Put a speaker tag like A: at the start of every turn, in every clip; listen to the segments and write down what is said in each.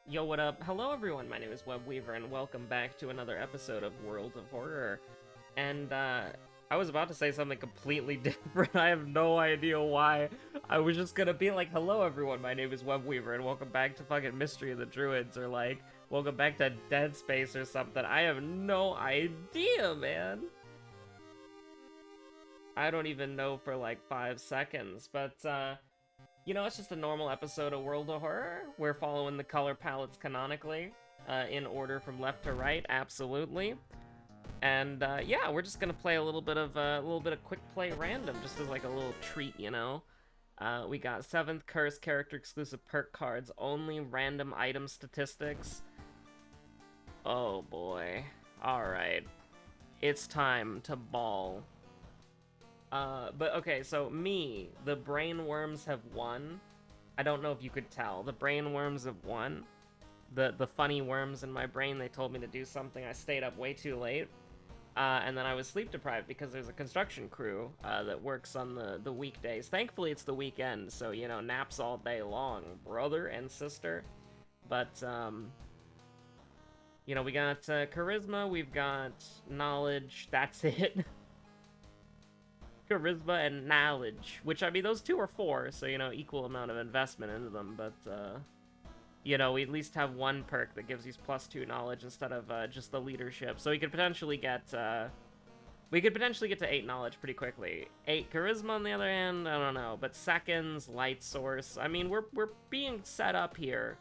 A: Yo, what up? Hello, everyone. My name is Webweaver, and welcome back to another episode of World of Horror. And, I was about to say something completely different. I have no idea why. I was just gonna be like, hello, everyone. My name is Webweaver, and welcome back to fucking Mystery of the Druids, or like, welcome back to Dead Space or something. I have no idea, man. I don't even know for like 5 seconds, but, it's just a normal episode of World of Horror. We're following the color palettes canonically, in order from left to right, absolutely. And yeah, we're just gonna play a little bit of quick play random, just as like a little treat, you know. We got 7th curse character exclusive perk cards, only random item statistics. Oh boy. All right, it's time to ball. But okay, so the brain worms have won. I don't know if you could tell. The brain worms have won. The funny worms in my brain, they told me to do something. I stayed up way too late. And then I was sleep deprived because there's a construction crew that works on the weekdays. Thankfully, it's the weekend, so, naps all day long, brother and sister. But, we got charisma, we've got knowledge, that's it. Charisma and knowledge, which, I mean, those two are 4, so, equal amount of investment into them, but, we at least have one perk that gives you +2 knowledge instead of just the leadership, so we could potentially get to 8 knowledge pretty quickly. 8 charisma, on the other hand, I don't know, but seconds, light source, I mean, we're being set up here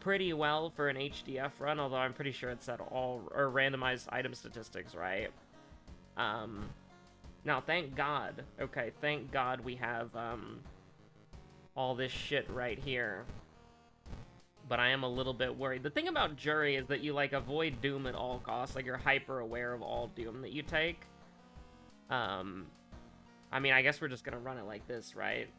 A: pretty well for an HDF run, although I'm pretty sure it said all, or randomized item statistics, right? Now, thank God, okay, thank God we have, all this shit right here. But I am a little bit worried. The thing about Jury is that you, like, avoid Doom at all costs. Like, you're hyper-aware of all Doom that you take. I mean, I guess we're just gonna run it like this, right?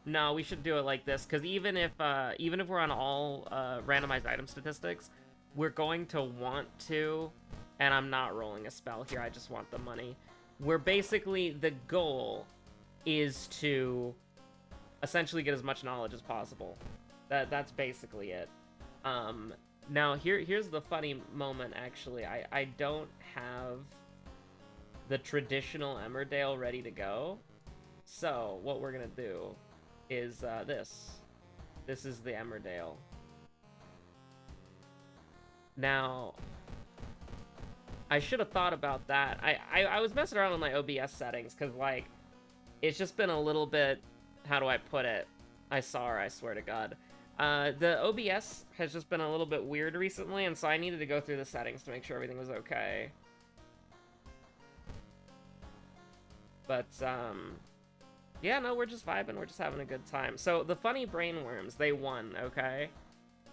A: No, we should do it like this, because even if we're on all, randomized item statistics, we're going to want to... And I'm not rolling a spell here, I just want the money. We're basically, the goal is to essentially get as much knowledge as possible. That's basically it. Now, here's the funny moment, actually. I don't have the traditional Emmerdale ready to go. So, what we're gonna do is, this. This is the Emmerdale. Now... I should have thought about that. I was messing around with my OBS settings, because, like, it's just been a little bit... How do I put it? I swear to God. The OBS has just been a little bit weird recently, and so I needed to go through the settings to make sure everything was okay. But, yeah, no, we're just vibing, we're just having a good time. So, the funny brainworms, they won, okay?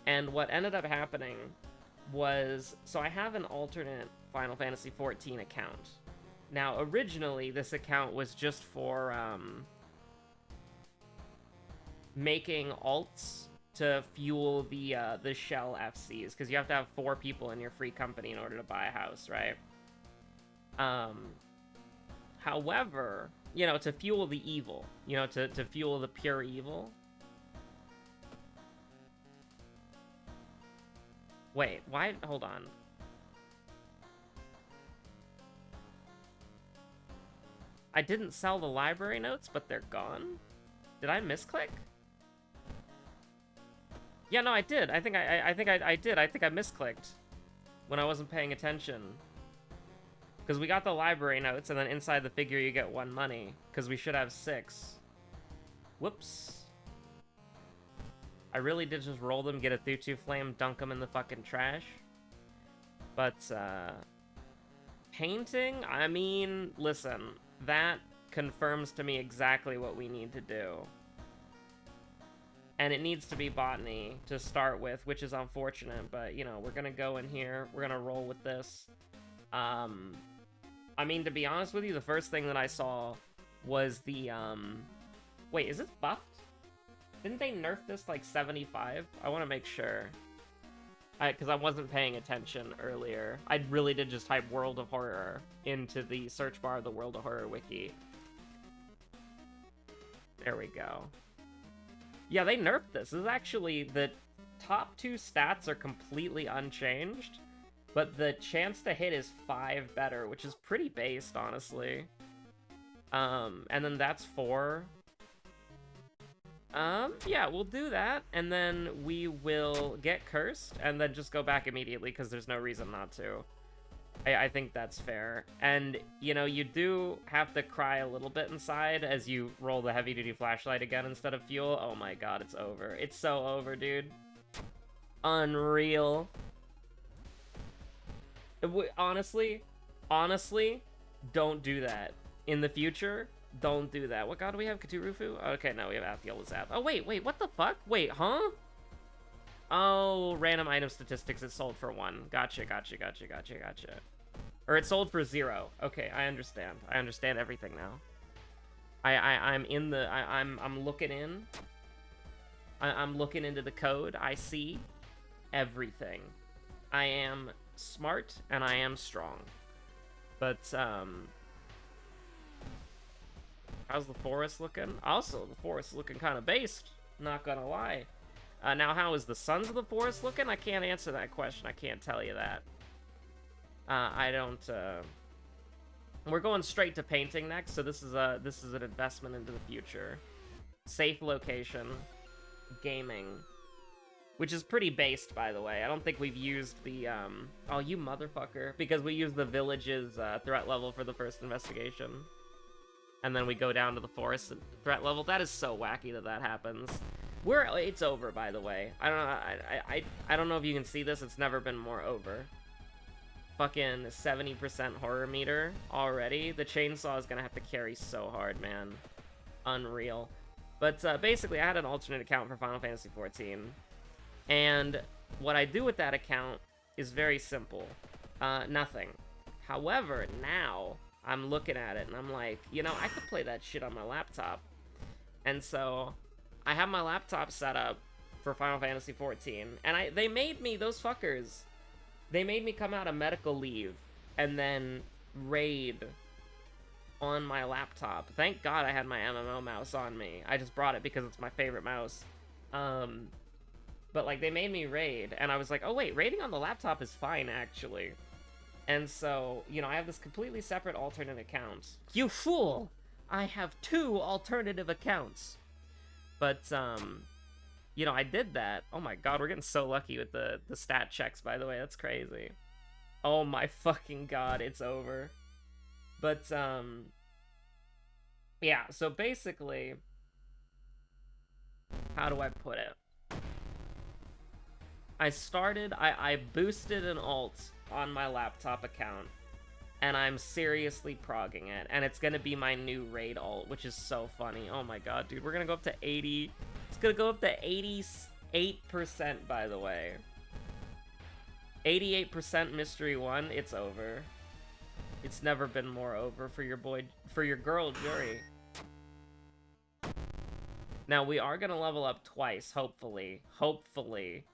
A: And what ended up happening was... So, I have an alternate Final Fantasy XIV account. Now, originally, this account was just for, making alts to fuel the shell FCs, because you have to have 4 people in your free company in order to buy a house, right? However, to fuel the evil, to fuel the pure evil. Wait, why? Hold on. I didn't sell the library notes, but they're gone? Did I misclick? Yeah, no, I did. I think I did. I think I misclicked when I wasn't paying attention. Because we got the library notes, and then inside the figure you get 1 money. Because we should have 6. Whoops. I really did just roll them, get a 3-2 flame, dunk them in the fucking trash. But, painting? I mean, listen, that confirms to me exactly what we need to do. And it needs to be botany to start with, which is unfortunate, but, we're gonna go in here, we're gonna roll with this. I mean, to be honest with you, the first thing that I saw was the, Wait, is this buffed? Didn't they nerf this, like, 75? I want to make sure. Because I wasn't paying attention earlier. I really did just type World of Horror into the search bar of the World of Horror wiki. There we go. Yeah, they nerfed this. This is actually the top 2 stats are completely unchanged, but the chance to hit is 5 better, which is pretty based, honestly. And then that's 4. Yeah, we'll do that, and then we will get cursed, and then just go back immediately, because there's no reason not to. I think that's fair. And, you know, you do have to cry a little bit inside as you roll the heavy-duty flashlight again instead of fuel. Oh my god, it's over. It's so over, dude. Unreal. Honestly, don't do that. In the future, don't do that. What god do we have? Katurufu? Okay, no, we have Athiel Zap. Oh, wait, what the fuck? Wait, huh? Oh, random item statistics, it sold for 1. Gotcha. Or it sold for 0. Okay, I understand. I understand everything now. I'm in the... I'm looking in. I'm looking into the code. I see everything. I am smart, and I am strong. But, how's the forest looking? Also, the forest is looking kind of based. Not gonna lie. Now, how is the Sons of the Forest looking? I can't answer that question. I can't tell you that. I don't, We're going straight to painting next, so this is an investment into the future. Safe location. Gaming. Which is pretty based, by the way. I don't think we've used the, Oh, you motherfucker. Because we used the village's, threat level for the first investigation. And then we go down to the forest threat level. That is so wacky that happens. It's over, by the way. I don't know. I don't know if you can see this. It's never been more over. Fucking 70% horror meter already. The chainsaw is gonna have to carry so hard, man. Unreal. But basically, I had an alternate account for Final Fantasy XIV, and what I do with that account is very simple. Nothing. However, now I'm looking at it and I'm like, you know, I could play that shit on my laptop. And so I have my laptop set up for Final Fantasy XIV, and they made me, those fuckers, they made me come out of medical leave and then raid on my laptop. Thank God I had my MMO mouse on me. I just brought it because it's my favorite mouse. But like, they made me raid, and I was like, oh wait, raiding on the laptop is fine, actually. And so, you know, I have this completely separate alternate account. You fool! I have 2 alternative accounts. But, you know, I did that. Oh my god, we're getting so lucky with the stat checks, by the way. That's crazy. Oh my fucking god, it's over. But, yeah, so basically, how do I put it? I boosted an alt on my laptop account, and I'm seriously progging it, and it's gonna be my new raid alt, which is so funny. Oh my god, dude, we're gonna go up to 80. It's gonna go up to 88%, by the way. 88% Mystery 1, it's over. It's never been more over for your girl, Jury. Now, we are gonna level up twice, hopefully. Hopefully.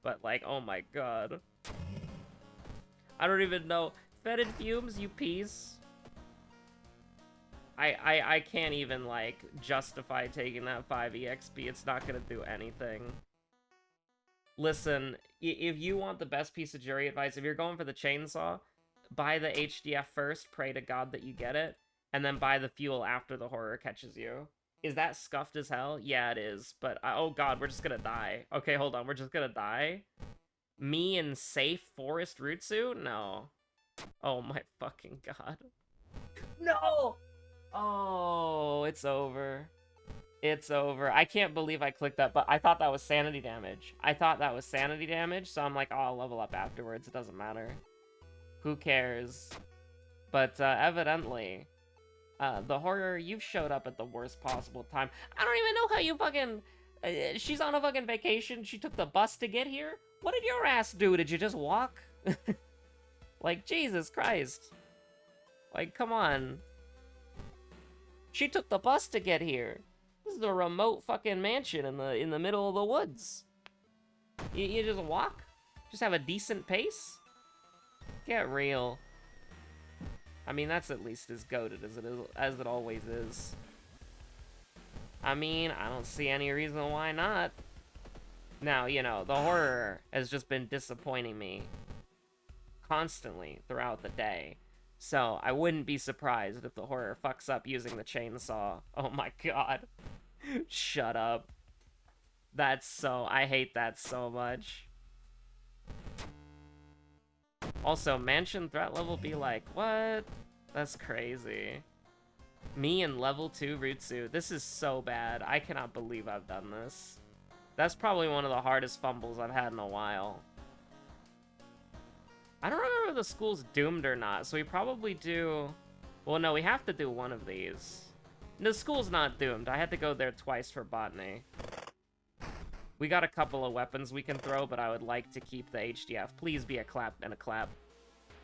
A: But, like, oh my god. I don't even know. Fetid fumes, you piece. I can't even, like, justify taking that 5 EXP. It's not gonna do anything. Listen, if you want the best piece of jury advice, if you're going for the chainsaw, buy the HDF first, pray to God that you get it, and then buy the fuel after the horror catches you. Is that scuffed as hell? Yeah, it is. But, oh god, we're just gonna die. Okay, hold on, we're just gonna die? Me in safe forest rootsu? No. Oh my fucking god. No! Oh, it's over. It's over. I can't believe I clicked that, but I thought that was sanity damage. So I'm like, oh, I'll level up afterwards. It doesn't matter. Who cares? But, evidently, the horror, you've showed up at the worst possible time. I don't even know how you fucking... she's on a fucking vacation. She took the bus to get here? What did your ass do? Did you just walk? Like, Jesus Christ. Like, come on. She took the bus to get here. This is a remote fucking mansion in the middle of the woods. You just walk? Just have a decent pace? Get real. I mean, that's at least as goated as it always is. I mean, I don't see any reason why not. Now, you know, the horror has just been disappointing me constantly throughout the day. So I wouldn't be surprised if the horror fucks up using the chainsaw. Oh my god. Shut up. I hate that so much. Also, mansion threat level be like, what? That's crazy. Me and level 2 Rutsu. This is so bad. I cannot believe I've done this. That's probably one of the hardest fumbles I've had in a while. I don't remember if the school's doomed or not, so we probably do... Well, no, we have to do one of these. The school's not doomed. I had to go there twice for botany. We got a couple of weapons we can throw, but I would like to keep the HDF. Please be a clap and a clap.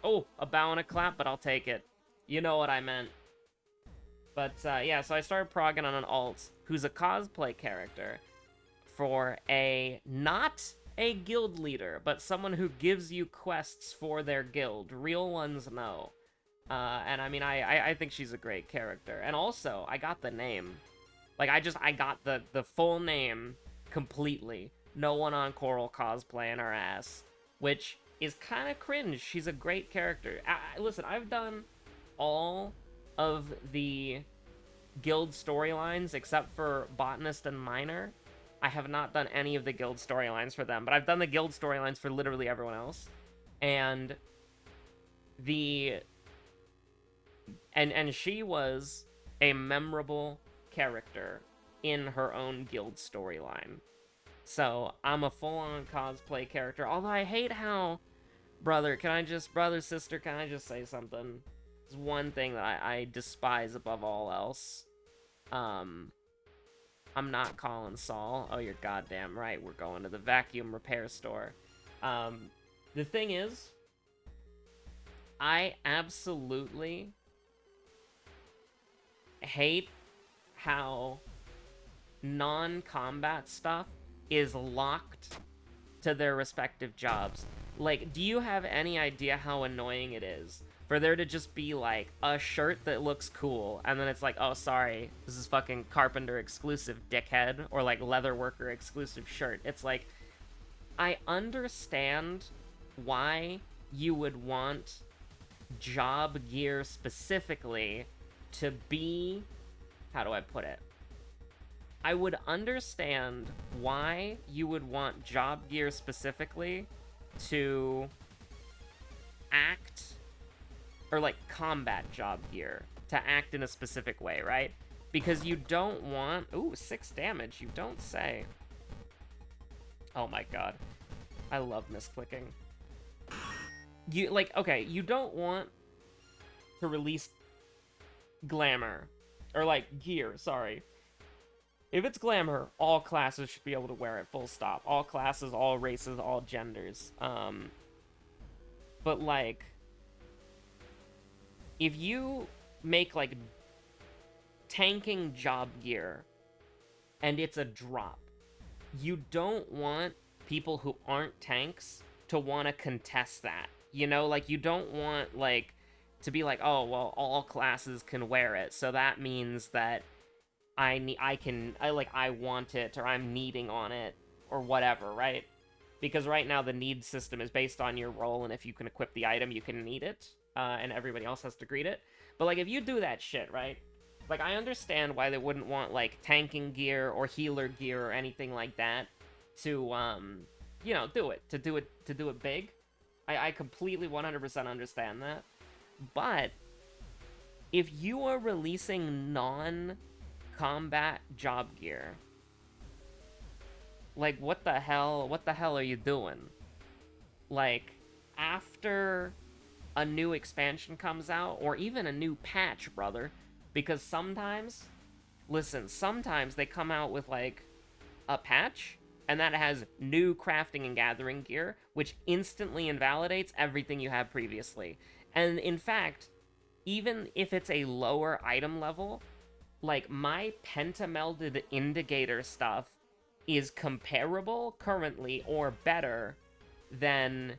A: Oh, a bow and a clap, but I'll take it. You know what I meant. But, yeah, so I started progging on an alt who's a cosplay character for not a guild leader, but someone who gives you quests for their guild. Real ones know. And I mean, I think she's a great character. And also, I got the name. Like, I got the full name completely. No one on Coral cosplaying her ass. Which is kind of cringe. She's a great character. Listen, I've done all of the guild storylines except for Botanist and Miner. I have not done any of the guild storylines for them, but I've done the guild storylines for literally everyone else. And she was a memorable character in her own guild storyline. So I'm a full-on cosplay character, although I hate how... Brother, sister, can I just say something? There's one thing that I despise above all else. I'm not calling Saul. Oh, you're goddamn right. We're going to the vacuum repair store. The thing is, I absolutely hate how non-combat stuff is locked to their respective jobs. Like, do you have any idea how annoying it is for there to just be, like, a shirt that looks cool, and then it's like, oh, sorry, this is fucking Carpenter exclusive, dickhead, or, like, Leatherworker exclusive shirt. It's like, I understand why you would want job gear specifically to be... How do I put it? I would understand why you would want job gear specifically to act, or like combat job gear, to act in a specific way, right? Because you don't want... Ooh, 6 damage, you don't say. Oh my god. I love misclicking. You, like, okay, you don't want to release glamour, or like gear, sorry. If it's glamour, all classes should be able to wear it, full stop. All classes, all races, all genders. But, like, if you make, like, tanking job gear, and it's a drop, you don't want people who aren't tanks to want to contest that. You know, like, you don't want, like, to be like, oh, well, all classes can wear it, so that means that I want it, or I'm needing on it, or whatever, right? Because right now the need system is based on your role, and if you can equip the item, you can need it, and everybody else has to greet it. But, like, if you do that shit, right? Like, I understand why they wouldn't want, like, tanking gear or healer gear or anything like that to, you know, do it big. I completely 100% understand that. But if you are releasing non-combat job gear, like, what the hell are you doing? Like, after a new expansion comes out, or even a new patch, brother, because sometimes they come out with, like, a patch, and that has new crafting and gathering gear, which instantly invalidates everything you have previously. And in fact, even if it's a lower item level, like, my pentamelded indicator stuff is comparable currently, or better, than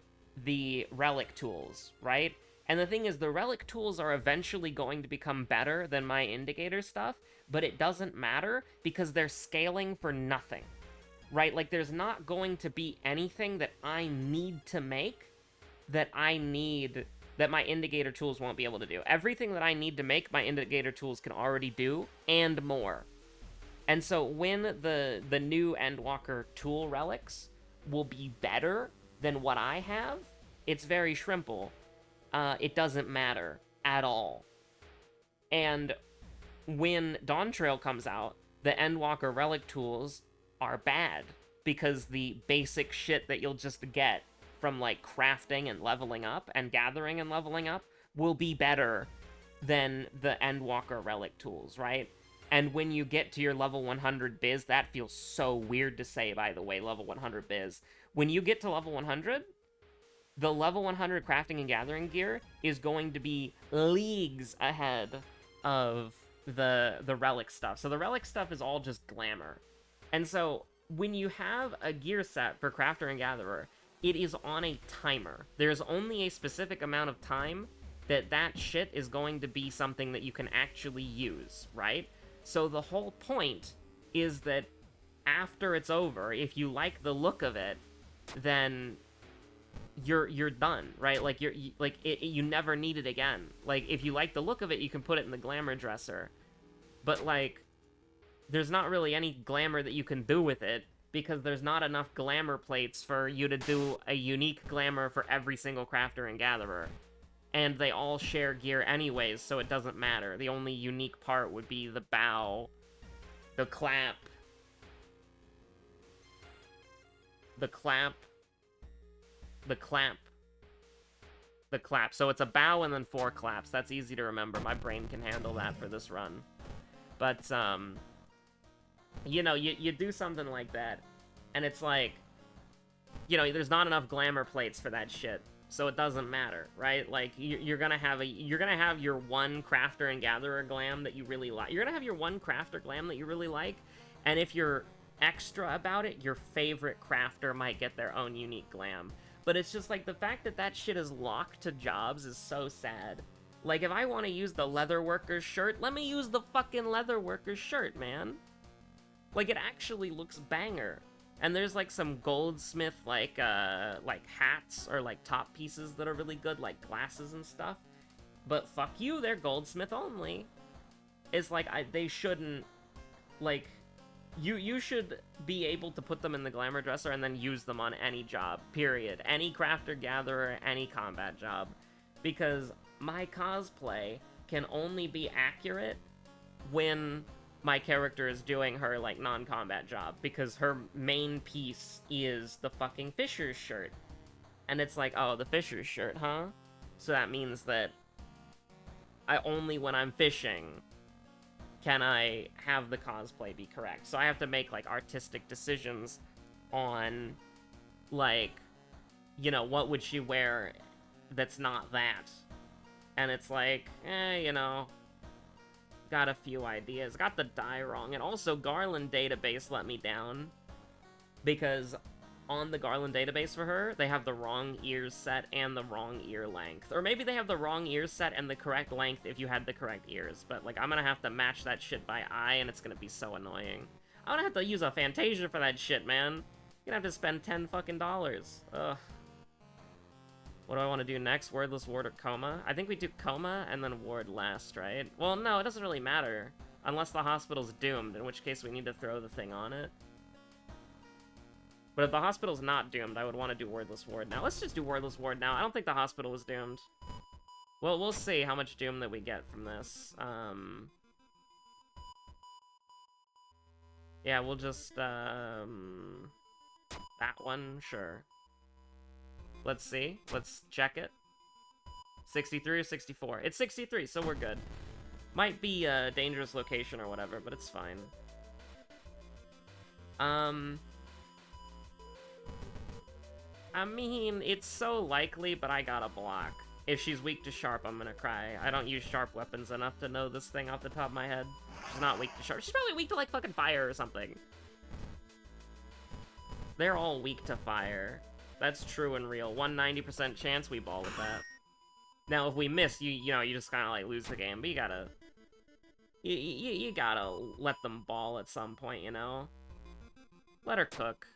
A: the relic tools, right? And the thing is, the relic tools are eventually going to become better than my indicator stuff, but it doesn't matter because they're scaling for nothing. right? Like, there's not going to be anything that I need to make that my indicator tools won't be able to do. Everything that I need to make, my indicator tools can already do, and more. And so when the new Endwalker tool relics will be better than what I have, it's very shrimple. It doesn't matter at all. And when Dawntrail comes out, the Endwalker relic tools are bad, because the basic shit that you'll just get from, like, crafting and leveling up and gathering and leveling up will be better than the Endwalker relic tools, right? And when you get to your level 100 biz, that feels so weird to say, by the way, level 100 biz. When you get to level 100, the level 100 crafting and gathering gear is going to be leagues ahead of the relic stuff. So the relic stuff is all just glamour. And so when you have a gear set for crafter and gatherer, it is on a timer. There's only a specific amount of time that shit is going to be something that you can actually use, right? So the whole point is that after it's over, if you like the look of it, then you're done, right? Like, you never need it again. Like, if you like the look of it, you can put it in the glamour dresser. But, like, there's not really any glamour that you can do with it, because there's not enough glamour plates for you to do a unique glamour for every single crafter and gatherer. And they all share gear anyways, so it doesn't matter. The only unique part would be the bow, the clap, the clap, the clap, the clap. So it's a bow and then 4 claps. That's easy to remember. My brain can handle that for this run. But, you know, you do something like that, and it's like, you know, there's not enough glamour plates for that shit, so it doesn't matter, right? Like, you're gonna have your one crafter and gatherer glam that you really like. You're gonna have your one crafter glam that you really like, and if you're extra about it, your favorite crafter might get their own unique glam. But it's just like, the fact that that shit is locked to jobs is so sad. Like, if I want to use the leatherworker's shirt, let me use the fucking leatherworker's shirt, man. Like, it actually looks banger. And there's, like, some goldsmith, like hats or, like, top pieces that are really good, like glasses and stuff. But fuck you, they're goldsmith only. It's like, they shouldn't, like, you should be able to put them in the glamour dresser and then use them on any job, period. Any crafter, gatherer, any combat job. Because my cosplay can only be accurate when my character is doing her, like, non-combat job, because her main piece is the fucking fisher's shirt. And it's like, oh, the fisher's shirt, huh? So that means that only when I'm fishing can I have the cosplay be correct. So I have to make, like, artistic decisions on, like, you know, what would she wear that's not that? And it's like, you know, got a few ideas. Got the dye wrong. And also, Garland database let me down, because on the Garland database for her, they have the wrong ears set and the wrong ear length. Or maybe they have the wrong ears set and the correct length if you had the correct ears. But, like, I'm gonna have to match that shit by eye, and it's gonna be so annoying. I'm gonna have to use a Fantasia for that shit, man. You're gonna have to spend $10 fucking dollars. Ugh. What do I want to do next? Wordless Ward or Coma? I think we do Coma and then Ward last, right? Well, no, it doesn't really matter. Unless the hospital's doomed, in which case we need to throw the thing on it. But if the hospital's not doomed, I would want to do Wordless Ward now. Let's just do Wordless Ward now. I don't think the hospital is doomed. Well, we'll see how much doom that we get from this. Yeah, we'll just, that one, sure. Let's see. Let's check it. 63 or 64? It's 63, so we're good. Might be a dangerous location or whatever, but it's fine. I mean, it's so likely, but I gotta block. If she's weak to sharp, I'm gonna cry. I don't use sharp weapons enough to know this thing off the top of my head. She's not weak to sharp. She's probably weak to, like, fucking fire or something. They're all weak to fire. That's true and real. 190% chance we ball with that. Now, if we miss, you know, you just kind of, like, lose the game. But you gotta... You gotta let them ball at some point, you know? Let her cook.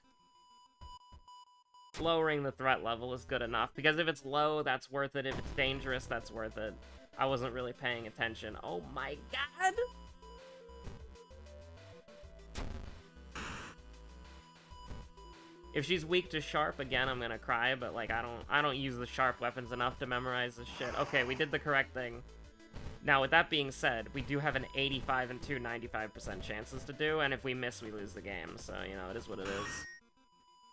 A: Lowering the threat level is good enough, because if it's low, that's worth it. If it's dangerous, that's worth it. I wasn't really paying attention. Oh my god! If she's weak to sharp, again, I'm gonna cry, but, like, I don't use the sharp weapons enough to memorize this shit. Okay, we did the correct thing. Now, with that being said, we do have an 85 and 2 95% chances to do, and if we miss, we lose the game, so, you know, it is what it is.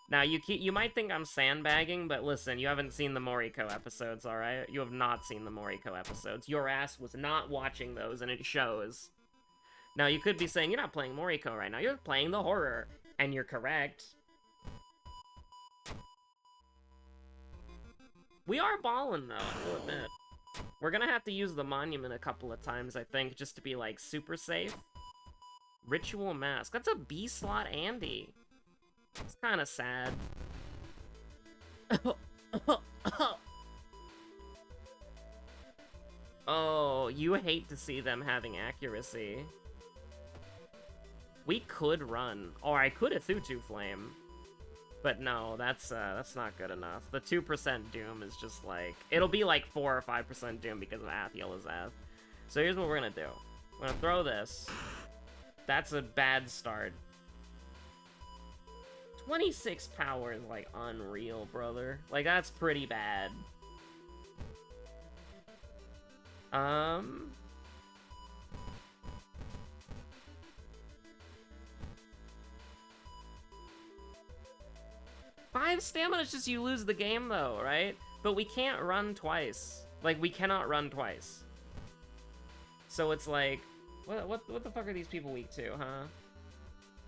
A: Now, you might think I'm sandbagging, but listen, you haven't seen the Moriko episodes, alright? You have not seen the Moriko episodes. Your ass was not watching those, and it shows. Now, you could be saying, you're not playing Moriko right now, you're playing the horror, and you're correct. We are ballin', though, I will admit. We're gonna have to use the monument a couple of times, I think, just to be, like, super safe. Ritual Mask. That's a B-slot Andy. It's kind of sad. Oh, you hate to see them having accuracy. We could run. Or I could have Thutu Flame. But no, that's not good enough. The 2% Doom is just like... It'll be like 4 or 5% Doom because of Ath. So here's what we're gonna do. We're gonna throw this. That's a bad start. 26 power is, like, unreal, brother. Like, that's pretty bad. 5 stamina is just you lose the game, though, right? But we can't run twice. Like, we cannot run twice. So it's like, what the fuck are these people weak to, huh?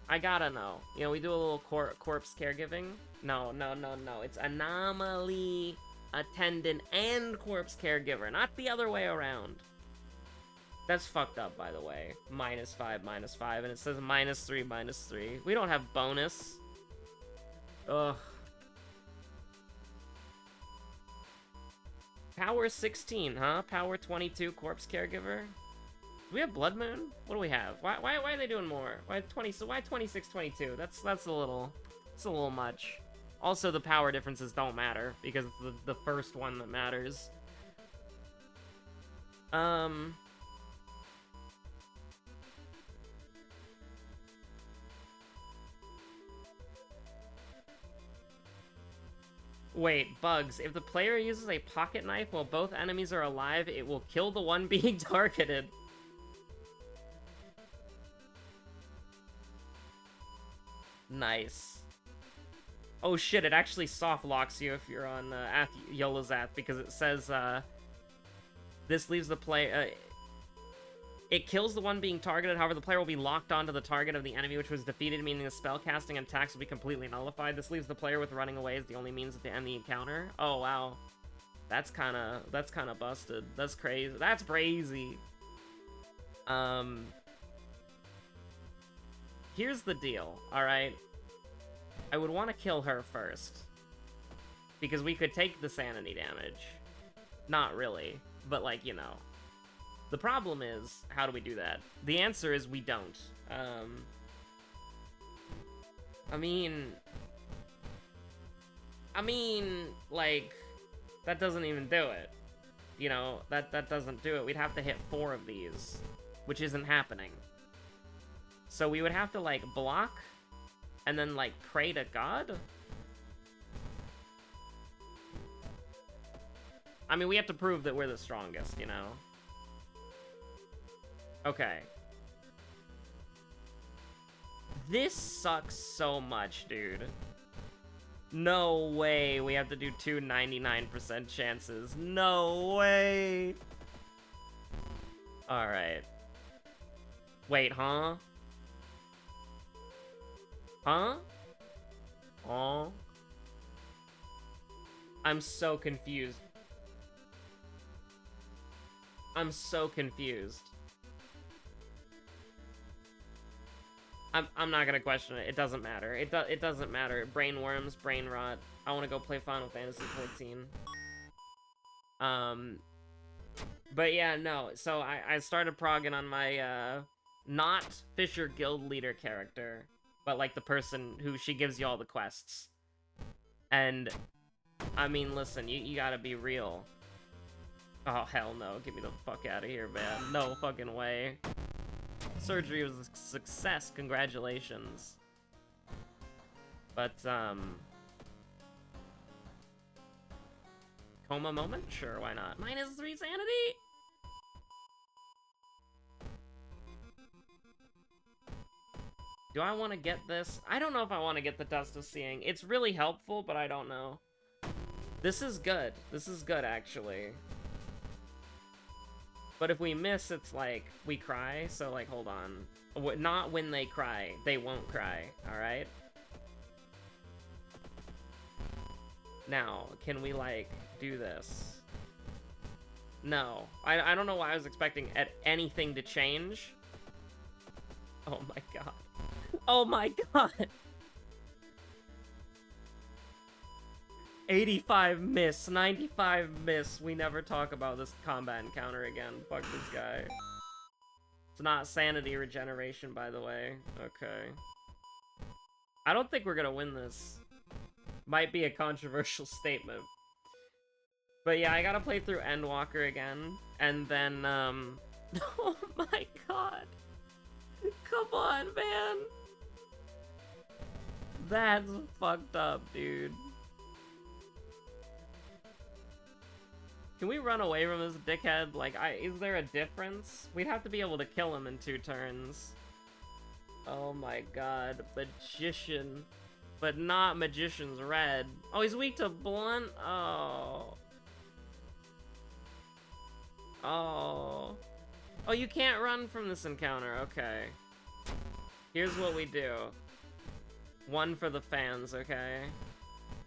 A: I gotta know. You know, we do a little corpse caregiving. No. It's anomaly, attendant, and corpse caregiver, not the other way around. That's fucked up, by the way. -5, -5, and it says -3, -3. We don't have bonus. Ugh. Power 16, huh? Power 22, corpse caregiver. Do we have Blood Moon? What do we have? Why are they doing more? Why 20? So why 26, 22? That's a little much. Also, the power differences don't matter because it's the first one that matters. Wait, bugs. If the player uses a pocket knife while both enemies are alive, it will kill the one being targeted. Nice. Oh shit, it actually soft locks you if you're on Yola's Ath, because it says, this leaves the player, it kills the one being targeted, however the player will be locked onto the target of the enemy which was defeated, meaning the spell casting and attacks will be completely nullified. This leaves the player with running away as the only means to end the encounter. Oh wow. That's kinda busted. That's crazy. That's crazy. Here's the deal, alright? I would want to kill her first. Because we could take the sanity damage. Not really, but, like, you know. The problem is, how do we do that? The answer is we don't. I mean, like, that doesn't even do it. You know, that doesn't do it. We'd have to hit 4 of these, which isn't happening. So we would have to, like, block, and then, like, pray to God? I mean, we have to prove that we're the strongest, you know? Okay. This sucks so much, dude. No way we have to do 2 99% chances. No way! Alright. Wait, huh? Huh? Aw. I'm so confused. I'm so confused. I'm not gonna question it. It doesn't matter. It doesn't matter. Brain worms, brain rot. I want to go play Final Fantasy 14. But yeah, no. So I started progging on my not Fisher Guild Leader character. but like the person who she gives you all the quests. And I mean, listen, you gotta be real. Oh, hell no. Get me the fuck out of here, man. No fucking way. Surgery was a success. Congratulations. But, coma moment? Sure, why not? -3 sanity? Do I want to get this? I don't know if I want to get the Dust of Seeing. It's really helpful, but I don't know. This is good. This is good, actually. But if we miss, it's like, we cry, so like, hold on. Not when they cry. They won't cry, alright? Now, can we, like, do this? No. I don't know why I was expecting anything to change. Oh my god. Oh my god! 85 miss, 95 miss. We never talk about this combat encounter again. Fuck this guy. It's not sanity regeneration, by the way. Okay. I don't think we're gonna win this. Might be a controversial statement. But yeah, I gotta play through Endwalker again. And then, oh my god. Come on, man. That's fucked up, dude. Can we run away from this dickhead? Like, is there a difference? We'd have to be able to kill him in 2 turns. Oh my god. Magician. But not Magician's Red. Oh, he's weak to Blunt? Oh. Oh. Oh, you can't run from this encounter. Okay. Here's what we do. 1 for the fans, okay?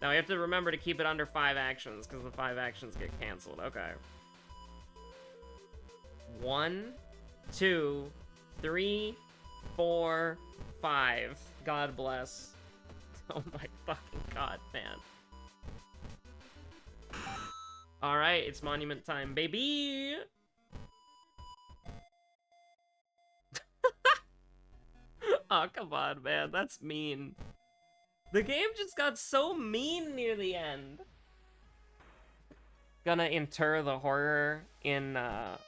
A: Now we have to remember to keep it under 5 actions, because the 5 actions get canceled. Okay. 1, 2, 3, 4, 5. God bless. Oh my fucking god, man. Alright, it's monument time, baby! Oh, come on, man. That's mean. The game just got so mean near the end. Gonna inter the horror in a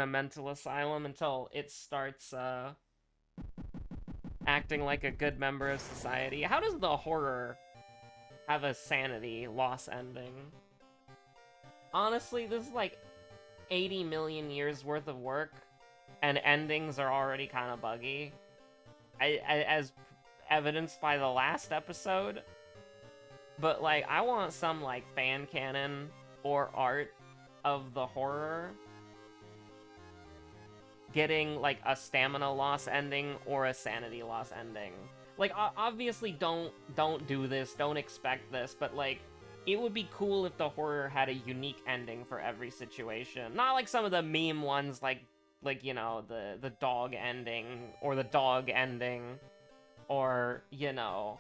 A: mental asylum until it starts, acting like a good member of society. How does the horror have a sanity loss ending? Honestly, this is like 80 million years worth of work, and endings are already kind of buggy. As evidenced by the last episode. But, like, I want some, like, fan canon or art of the horror getting, like, a stamina loss ending or a sanity loss ending. Like, obviously don't do this, don't expect this, but, like, it would be cool if the horror had a unique ending for every situation. Not like some of the meme ones, like you know, the dog ending, or the dog ending, or, you know,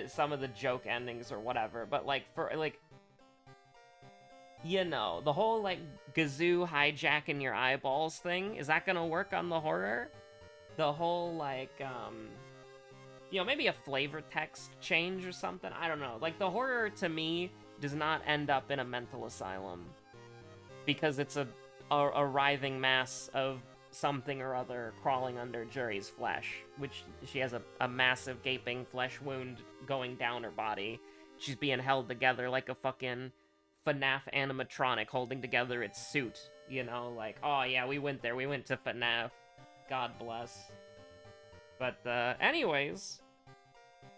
A: some of the joke endings or whatever, but, like, for, like, you know, the whole, like, Gazoo hijacking your eyeballs thing, is that gonna work on the horror? The whole, like, you know, maybe a flavor text change or something, I don't know. Like, the horror, to me, does not end up in a mental asylum, because it's a writhing mass of something or other crawling under Jury's flesh, which she has a massive gaping flesh wound going down her body. She's being held together like a fucking FNAF animatronic holding together its suit, you know, like, oh yeah, we went there, we went to FNAF. God bless. But, anyways,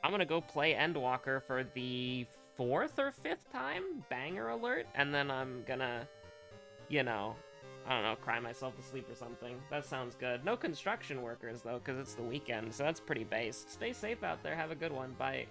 A: I'm gonna go play Endwalker for the 4th or 5th time, banger alert, and then I'm gonna, you know, I don't know, cry myself to sleep or something. That sounds good. No construction workers, though, because it's the weekend, so that's pretty based. Stay safe out there. Have a good one. Bye.